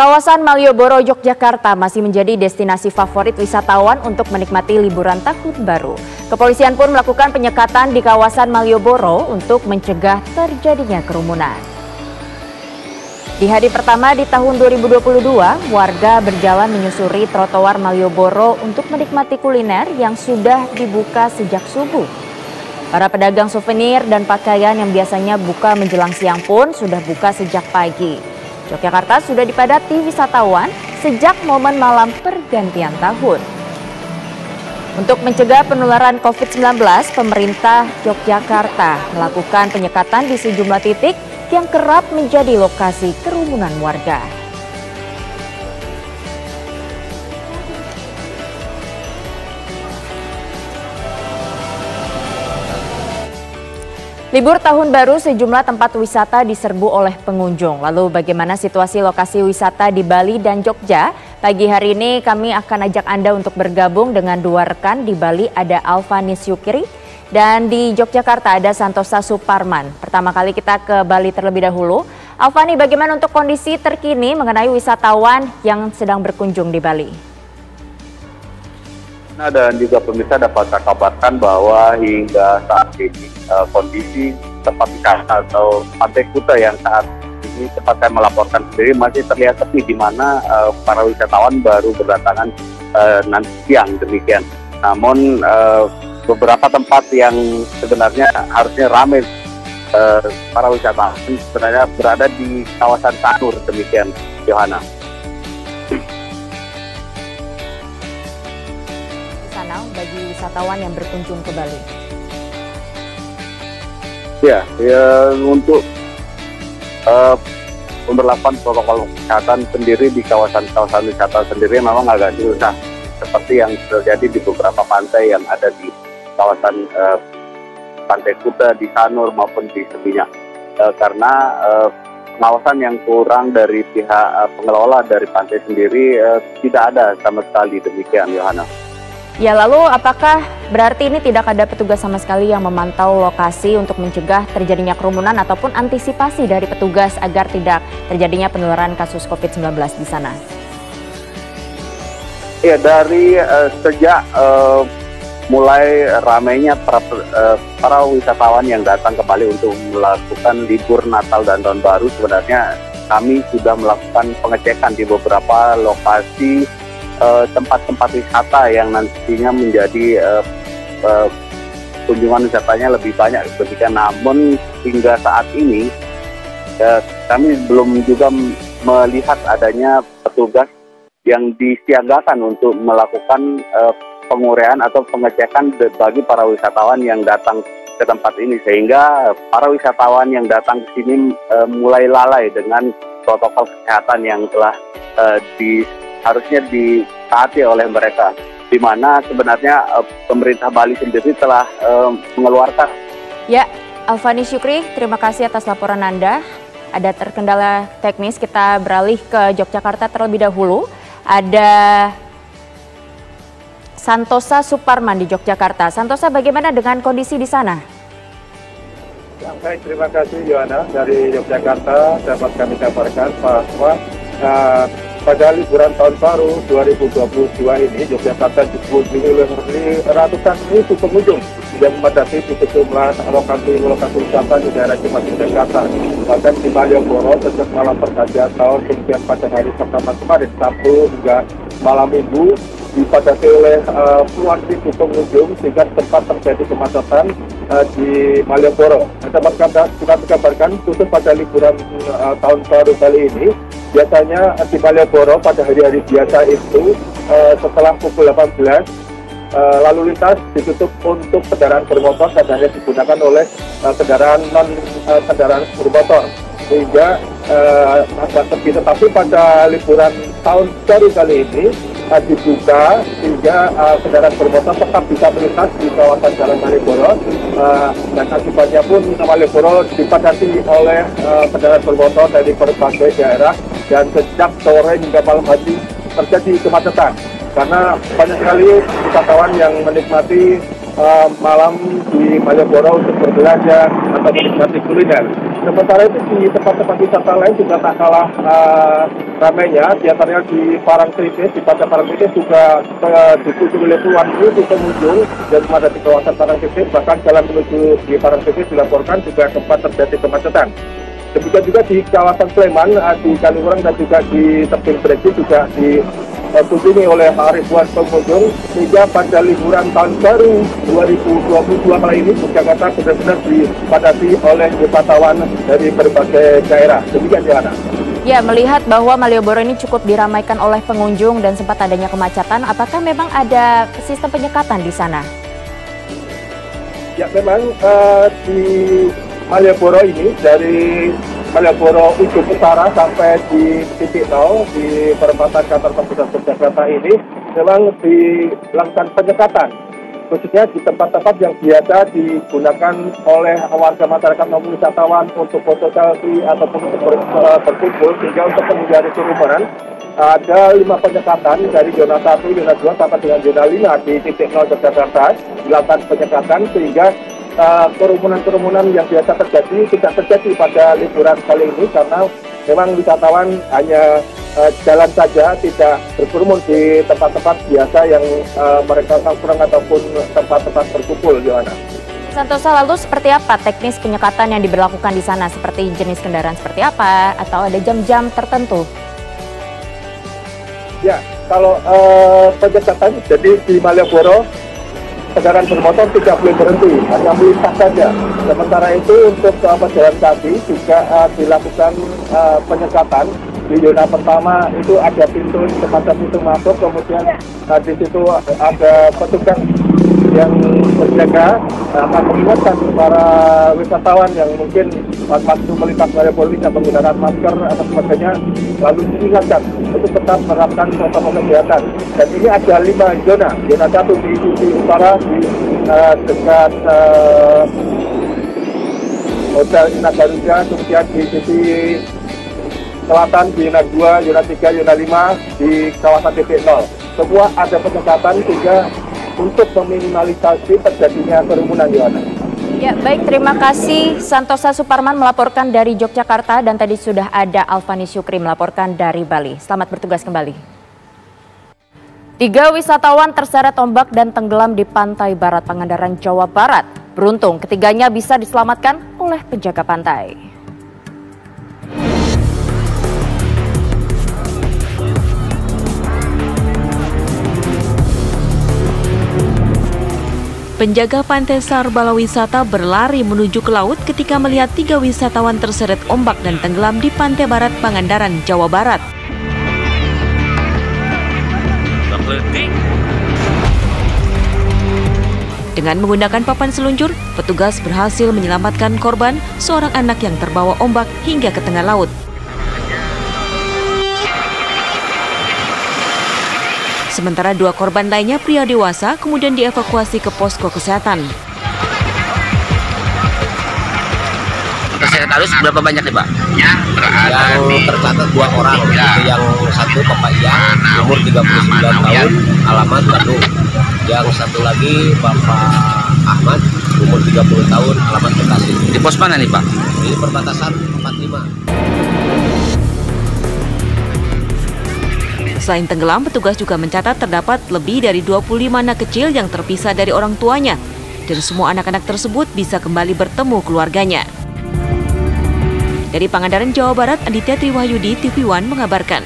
Kawasan Malioboro, Yogyakarta masih menjadi destinasi favorit wisatawan untuk menikmati liburan tahun baru. Kepolisian pun melakukan penyekatan di kawasan Malioboro untuk mencegah terjadinya kerumunan. Di hari pertama di tahun 2022, warga berjalan menyusuri trotoar Malioboro untuk menikmati kuliner yang sudah dibuka sejak subuh. Para pedagang souvenir dan pakaian yang biasanya buka menjelang siang pun sudah buka sejak pagi. Yogyakarta sudah dipadati wisatawan sejak momen malam pergantian tahun. Untuk mencegah penularan COVID-19, pemerintah Yogyakarta melakukan penyekatan di sejumlah titik yang kerap menjadi lokasi kerumunan warga. Libur tahun baru sejumlah tempat wisata diserbu oleh pengunjung. Lalu bagaimana situasi lokasi wisata di Bali dan Jogja? Pagi hari ini kami akan ajak Anda untuk bergabung dengan dua rekan. Di Bali ada Alfani Syukri dan di Yogyakarta ada Santosa Suparman. Pertama kali kita ke Bali terlebih dahulu. Alfani, bagaimana untuk kondisi terkini mengenai wisatawan yang sedang berkunjung di Bali? Dan juga pemirsa dapat saya kabarkan bahwa hingga saat ini kondisi tempat wisata atau Pantai Kuta yang saat ini tempat saya melaporkan sendiri masih terlihat sepi, di mana para wisatawan baru berdatangan nanti siang demikian. Namun beberapa tempat yang sebenarnya harusnya ramai para wisatawan sebenarnya berada di kawasan Sanur demikian, Yohana. Bagi wisatawan yang berkunjung ke Bali. Ya untuk pemberlakuan protokol kesehatan sendiri di kawasan-kawasan wisata sendiri memang agak susah, seperti yang terjadi di beberapa pantai yang ada di kawasan Pantai Kuta, di Sanur maupun di Seminyak, karena pengawasan yang kurang dari pihak pengelola dari pantai sendiri tidak ada sama sekali demikian, Yohana. Ya, lalu apakah berarti ini tidak ada petugas sama sekali yang memantau lokasi untuk mencegah terjadinya kerumunan ataupun antisipasi dari petugas agar tidak terjadinya penularan kasus COVID-19 di sana? Ya, dari sejak mulai ramainya para wisatawan yang datang ke Bali untuk melakukan libur Natal dan Tahun Baru, sebenarnya kami sudah melakukan pengecekan di beberapa lokasi tempat-tempat wisata yang nantinya menjadi kunjungan wisatanya lebih banyak demikian. Namun hingga saat ini kami belum juga melihat adanya petugas yang disiagakan untuk melakukan penguraian atau pengecekan bagi para wisatawan yang datang ke tempat ini, sehingga para wisatawan yang datang ke sini mulai lalai dengan protokol kesehatan yang telah harusnya ditaati oleh mereka, di mana sebenarnya pemerintah Bali sendiri telah mengeluarkan. Ya, Alfani Syukri, terima kasih atas laporan Anda. Ada terkendala teknis, kita beralih ke Yogyakarta terlebih dahulu. Ada Santosa Suparman di Yogyakarta. Santosa, bagaimana dengan kondisi di sana? Baik, terima kasih Yohana. Dari Yogyakarta dapat kami kabarkan bahwa pada liburan tahun baru 2022 ini, Yogyakarta dikunjungi oleh ratusan ribu pengunjung yang memadati di sejumlah lokasi wisata di daerah Yogyakarta. Bahkan di Malioboro sejak malam pergantian tahun, kemudian pada hari pertama kemarin, Sabtu hingga malam Minggu, dipadati oleh puluhan ribu pengunjung sehingga sempat terjadi kemacetan di Malioboro. Dapat kita kabarkan khusus pada liburan tahun baru kali ini, biasanya di Malioboro pada hari-hari biasa itu setelah pukul 18 lalu lintas ditutup untuk kendaraan bermotor dan hanya digunakan oleh kendaraan bermotor, sehingga agak sepi. Tetapi pada liburan tahun baru kali ini dibuka sehingga kendaraan bermotor tetap bisa melintas di kawasan Jalan Malioboro, dan akibatnya pun Malioboro dipadati oleh kendaraan bermotor dari berbagai daerah, dan sejak sore hingga malam hari terjadi kemacetan karena banyak sekali wisatawan yang menikmati malam di Malioboro untuk berbelanja atau menikmati kuliner. Sementara itu di tempat-tempat wisata lain juga tak kalah ramainya, di antaranya di Parangtritis, di Pantai Parangtritis juga dikunjungi oleh puluhan ribu pengunjung dan ada di kawasan Parangtritis, bahkan jalan menuju di Parangtritis dilaporkan juga sempat terjadi kemacetan. Demikian juga di kawasan Sleman, di Kaliurang dan juga di tebing Breksi juga dikunjungi oleh ribuan pengunjung, sehingga pada liburan tahun baru 2022 kali ini Yogyakarta benar-benar dipadati oleh wisatawan dari berbagai daerah. Demikian, Johanna. Ya, melihat bahwa Malioboro ini cukup diramaikan oleh pengunjung dan sempat adanya kemacetan, apakah memang ada sistem penyekatan di sana? Ya, memang di Malioboro ini, dari Malioboro ujung utara sampai di titik 0 di perempatan kantor Pusat Yogyakarta ini memang dilakukan penyekatan, khususnya di tempat-tempat yang biasa digunakan oleh warga masyarakat maupun wisatawan untuk foto selfie ataupun untuk berkumpul, sehingga untuk menghindari kerumunan ada 5 penyekatan dari zona 1, zona 2 sampai dengan zona 5 di titik 0 Yogyakarta dilakukan penyekatan, sehingga kerumunan-kerumunan yang biasa terjadi tidak terjadi pada liburan kali ini, karena memang wisatawan hanya jalan saja, tidak berkerumun di tempat-tempat biasa yang mereka kurang ataupun tempat-tempat berkumpul, Johanna. Santosa, lalu seperti apa teknis penyekatan yang diberlakukan di sana? Seperti jenis kendaraan seperti apa? Atau ada jam-jam tertentu? Ya, kalau penyekatan, jadi di Malioboro kendaraan bermotor tidak boleh berhenti, hanya melintas saja. Sementara itu untuk pejalan kaki juga dilakukan penyekatan. Di zona pertama itu ada pintu, semacam pintu masuk, kemudian di situ ada petugas yang berjaga akan mengingatkan para wisatawan yang mungkin waktu melintas Malioboro tidak menggunakan masker atau sebagainya, lalu diingatkan untuk tetap menerapkan protokol kesehatan. Dan ini ada 5 zona. Zona 1 di sisi utara di dekat Hotel Indah Garuda, kemudian di sisi selatan di zona 2, zona 3, zona 5 di kawasan titik 0. Semua ada penyekatan sehingga untuk meminimalisasi terjadinya kerumunan, Yohana. Ya, baik, terima kasih Santosa Suparman melaporkan dari Yogyakarta, dan tadi sudah ada Alfani Syukri melaporkan dari Bali. Selamat bertugas kembali. 3 wisatawan terseret ombak dan tenggelam di pantai barat Pangandaran, Jawa Barat. Beruntung ketiganya bisa diselamatkan oleh penjaga pantai. Penjaga Pantai Sarbala Wisata berlari menuju ke laut ketika melihat 3 wisatawan terseret ombak dan tenggelam di pantai barat Pangandaran, Jawa Barat. Dengan menggunakan papan seluncur, petugas berhasil menyelamatkan korban, seorang anak yang terbawa ombak hingga ke tengah laut. Sementara 2 korban lainnya pria dewasa kemudian dievakuasi ke posko kesehatan. Terseret arus berapa banyak nih, Pak? Yang tercatat 2 orang, yaitu yang satu Bapak Ian, umur 39 tahun, alamat Bandung. Yang satu lagi Bapak Ahmad, umur 30 tahun, alamat Bekasi. Di pos mana nih, Pak? Di perbatasan 45. Selain tenggelam, petugas juga mencatat terdapat lebih dari 25 anak kecil yang terpisah dari orang tuanya. Dan semua anak-anak tersebut bisa kembali bertemu keluarganya. Dari Pangandaran, Jawa Barat, Aditya Triwahyudi, TV One mengabarkan.